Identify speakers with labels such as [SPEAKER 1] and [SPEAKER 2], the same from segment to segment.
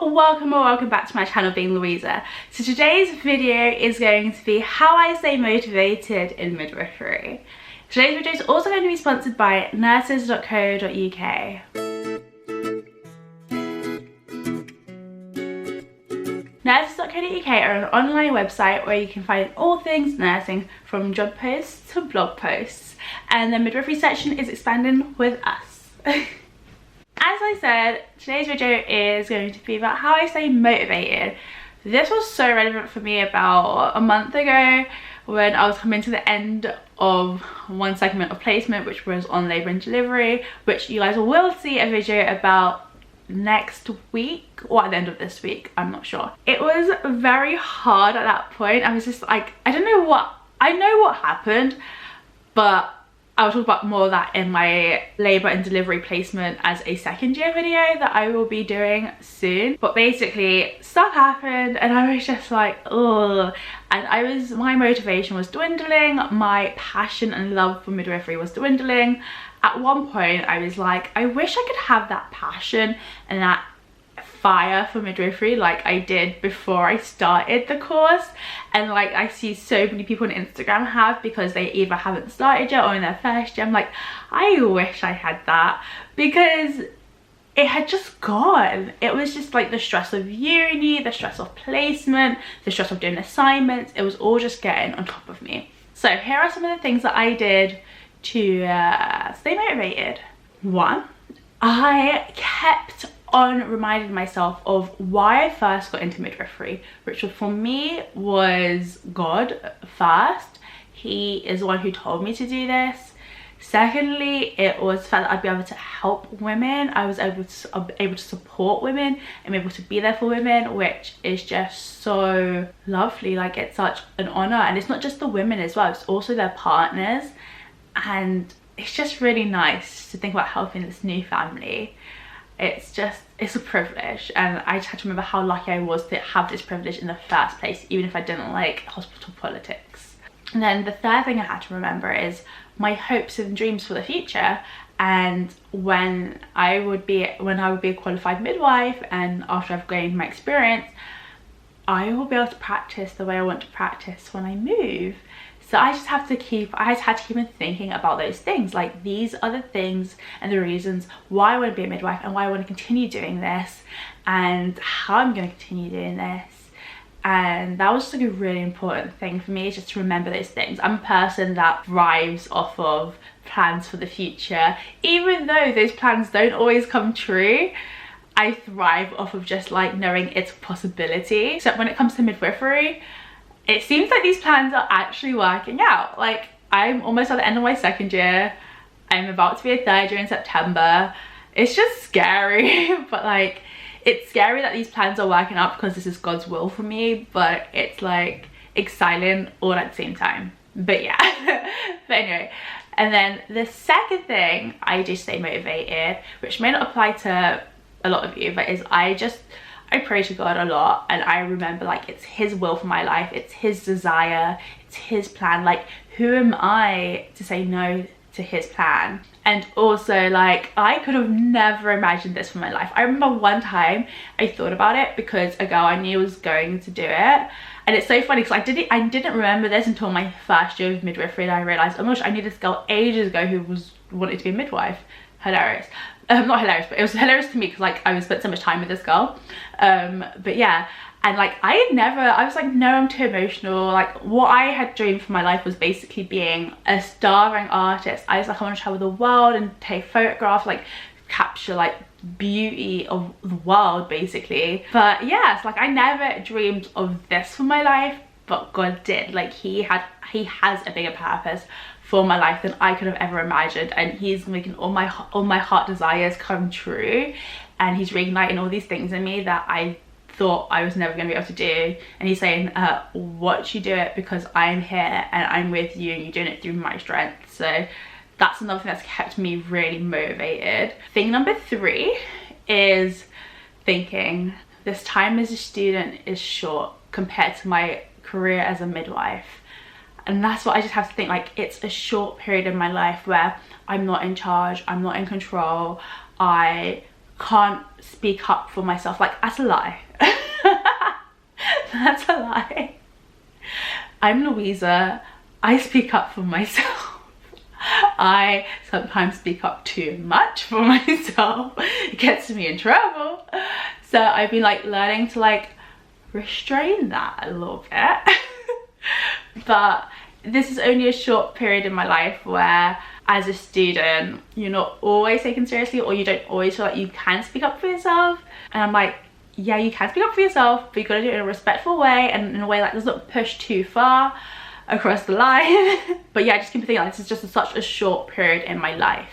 [SPEAKER 1] welcome or welcome back to my channel, being Louisa. So today's video is going to be how I stay motivated in midwifery. Today's video is also going to be sponsored by nurses.co.uk. Nurses.co.uk are an online website where you can find all things nursing, from job posts to blog posts, and the midwifery section is expanding with us. As I said, today's video is going to be about how I stay motivated. This was so relevant for me about a month ago when I was coming to the end of one segment of placement, which was on labour and delivery, which you guys will see a video about next week or at the end of this week, I'm not sure. It was very hard at that point. I was just like, I know what happened, but I'll talk about more of that in my labour and delivery placement as a second year video that I will be doing soon. But basically stuff happened and I was just like, ugh. And my motivation was dwindling, my passion and love for midwifery was dwindling. At one point I was like, I wish I could have that passion and that fire for midwifery like I did before I started the course, and like I see so many people on Instagram have, because they either haven't started yet or in their first year. I'm like, I wish I had that, because it had just gone. It was just like the stress of uni, the stress of placement, the stress of doing assignments, it was all just getting on top of me. So here are some of the things that I did to stay motivated. One, I kept on reminding myself of why I first got into midwifery, which for me was God first. He is the one who told me to do this. Secondly, it was the fact that I'd be able to help women. I was able to support women. I'm able to be there for women, which is just so lovely. Like, it's such an honor, and it's not just the women as well, it's also their partners, and it's just really nice to think about helping this new family. It's a privilege, and I just had to remember how lucky I was to have this privilege in the first place, even if I didn't like hospital politics. And then the third thing I had to remember is my hopes and dreams for the future, and when I would be a qualified midwife, and after I've gained my experience, I will be able to practice the way I want to practice when I move. So I just had to keep on thinking about those things. Like, these are the things and the reasons why I want to be a midwife and why I want to continue doing this and how I'm going to continue doing this. And that was just like a really important thing for me, just to remember those things. I'm a person that thrives off of plans for the future. Even though those plans don't always come true, I thrive off of just like knowing it's a possibility. So when it comes to midwifery, it seems like these plans are actually working out. Like, I'm almost at the end of my second year. I'm about to be a third year in September. It's just scary, but like, it's scary that these plans are working out because this is God's will for me, but it's like exciting all at the same time. But yeah, but anyway. And then the second thing I do stay motivated, which may not apply to a lot of you, but is I pray to God a lot, and I remember like it's his will for my life, it's his desire, it's his plan. Like, who am I to say no to his plan? And also, like, I could have never imagined this for my life. I remember one time I thought about it because a girl I knew was going to do it, and it's so funny because I didn't remember this until my first year of midwifery, and I realized, oh my gosh, I knew this girl ages ago who wanted to be a midwife. Hilarious. Not hilarious, but it was hilarious to me because like I spent so much time with this girl. But yeah, and like I was like, no, I'm too emotional. Like, what I had dreamed for my life was basically being a starving artist. I was like, I want to travel the world and take photographs, like capture like beauty of the world basically. But yeah, it's like I never dreamed of this for my life, but God did. Like, he has a bigger purpose for my life than I could have ever imagined, and he's making all my heart desires come true, and he's reigniting all these things in me that I thought I was never going to be able to do. And he's saying, watch you do it, because I'm here and I'm with you, and you're doing it through my strength. So that's another thing that's kept me really motivated. Thing number 3 is thinking this time as a student is short compared to my career as a midwife. And that's what I just have to think, like, it's a short period in my life where I'm not in charge, I'm not in control, I can't speak up for myself. Like, that's a lie. That's a lie. I'm Louisa. I speak up for myself. I sometimes speak up too much for myself. It gets me in trouble. So I've been like learning to like restrain that a little bit. But this is only a short period in my life where, as a student, you're not always taken seriously, or you don't always feel like you can speak up for yourself. And I'm like, yeah, you can speak up for yourself, but you gotta do it in a respectful way and in a way that does not push too far across the line. But yeah, I just keep thinking like, this is just such a short period in my life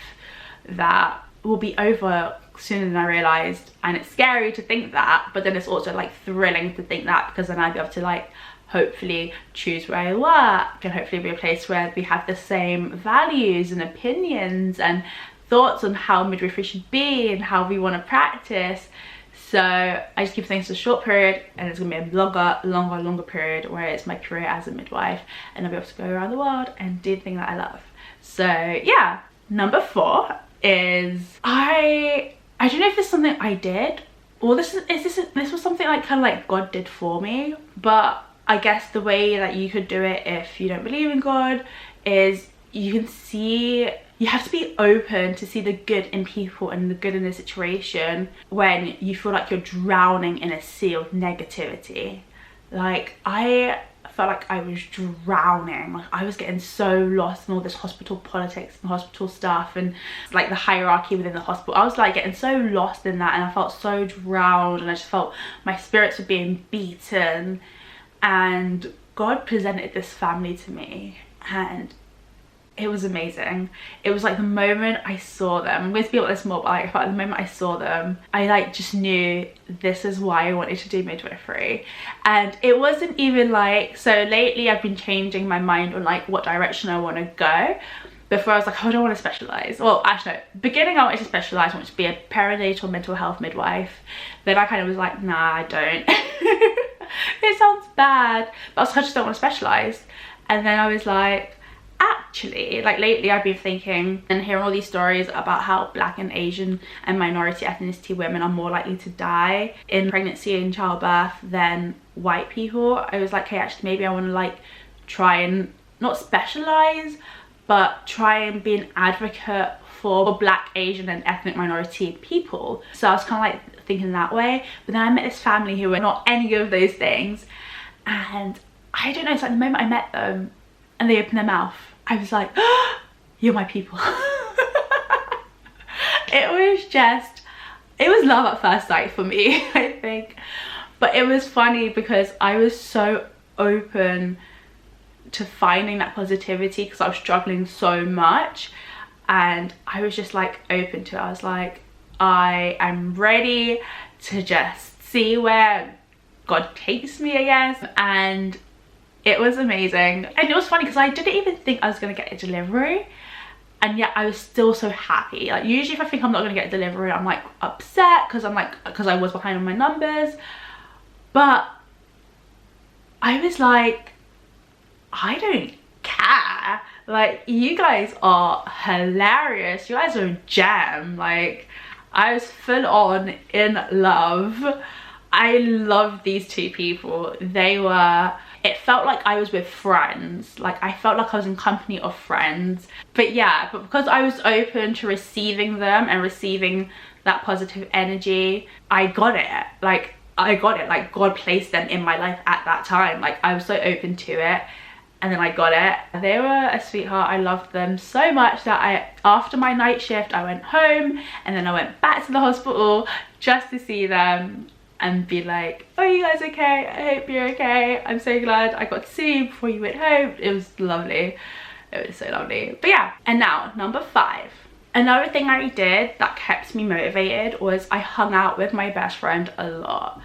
[SPEAKER 1] that will be over sooner than I realized. And it's scary to think that, but then it's also like thrilling to think that, because then I'll be able to like hopefully choose where I work, and hopefully be a place where we have the same values and opinions and thoughts on how midwifery should be and how we want to practice. So I just keep thinking it's a short period, and it's gonna be a longer period where it's my career as a midwife, and I'll be able to go around the world and do the thing that I love. So yeah, number 4 is I don't know if this is something I did, or this was something like kind of like God did for me. But I guess the way that you could do it if you don't believe in God is you have to be open to see the good in people and the good in the situation when you feel like you're drowning in a sea of negativity. Like, I felt like I was drowning. Like, I was getting so lost in all this hospital politics and hospital stuff and like the hierarchy within the hospital. I was like getting so lost in that, and I felt so drowned, and I just felt my spirits were being beaten. And God presented this family to me, and it was amazing. It was like the moment I saw them, I'm going to speak about this more, but like the moment I saw them, I like just knew this is why I wanted to do midwifery. And it wasn't even like, so lately I've been changing my mind on like what direction I want to go. Before I was like, oh, I don't want to specialise. Well, actually no, beginning I wanted to specialise, I wanted to be a perinatal mental health midwife. Then I kind of was like, nah, I don't. It sounds bad, but I just don't want to specialise. And then I was like, actually, like lately I've been thinking and hearing all these stories about how Black and Asian and minority ethnicity women are more likely to die in pregnancy and childbirth than white people. I was like, hey, actually maybe I want to like try and not specialise, but try and be an advocate for Black, Asian and ethnic minority people. So I was kind of like thinking that way. But then I met this family who were not any of those things, and I don't know, it's like the moment I met them and they opened their mouth, I was like, oh, you're my people. It was love at first sight for me, I think. But it was funny because I was so open to finding that positivity because I was struggling so much, and I was just like open to it. I was like, I am ready to just see where God takes me, I guess. And it was amazing. And it was funny because I didn't even think I was going to get a delivery, and yet I was still so happy. Like, usually if I think I'm not going to get a delivery, I'm like upset because I was behind on my numbers. But I was like, I don't care. Like, you guys are hilarious. You guys are a gem. Like, I was full on in love. I love these two people. It felt like I was with friends. Like, I felt like I was in company of friends. But yeah, but because I was open to receiving them and receiving that positive energy, I got it. Like, I got it. Like, God placed them in my life at that time. Like, I was so open to it, and then I got it. They were a sweetheart. I loved them so much that after my night shift, I went home, and then I went back to the hospital just to see them and be like, oh, you guys okay? I hope you're okay. I'm so glad I got to see you before you went home. It was lovely. It was so lovely. But yeah, and now number 5. Another thing I did that kept me motivated was I hung out with my best friend a lot.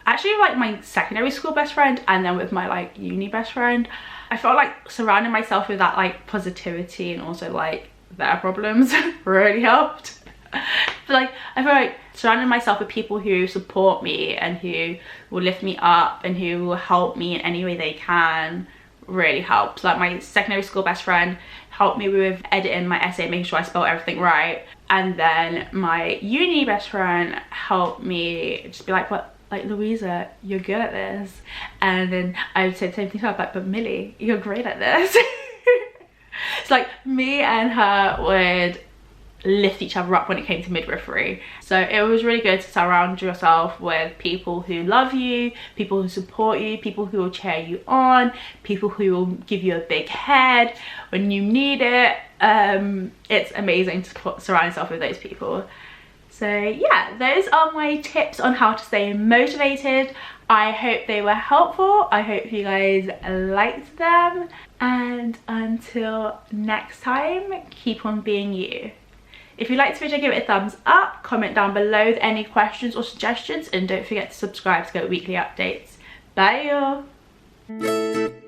[SPEAKER 1] Actually, like my secondary school best friend, and then with my like uni best friend. I felt like surrounding myself with that like positivity and also like their problems really helped. But like, I feel like surrounding myself with people who support me and who will lift me up and who will help me in any way they can really helps. Like, my secondary school best friend helped me with editing my essay, making sure I spelled everything right. And then my uni best friend helped me just be like, what, like, Louisa, you're good at this. And then I would say the same thing to her, like, but Millie, you're great at this. It's like me and her would lift each other up when it came to midwifery. So it was really good to surround yourself with people who love you, people who support you, people who will cheer you on, people who will give you a big head when you need it. It's amazing to surround yourself with those people. So yeah, those are my tips on how to stay motivated. I hope they were helpful. I hope you guys liked them. And until next time, keep on being you. If you liked the video, give it a thumbs up, comment down below with any questions or suggestions, and don't forget to subscribe to get weekly updates. Bye y'all.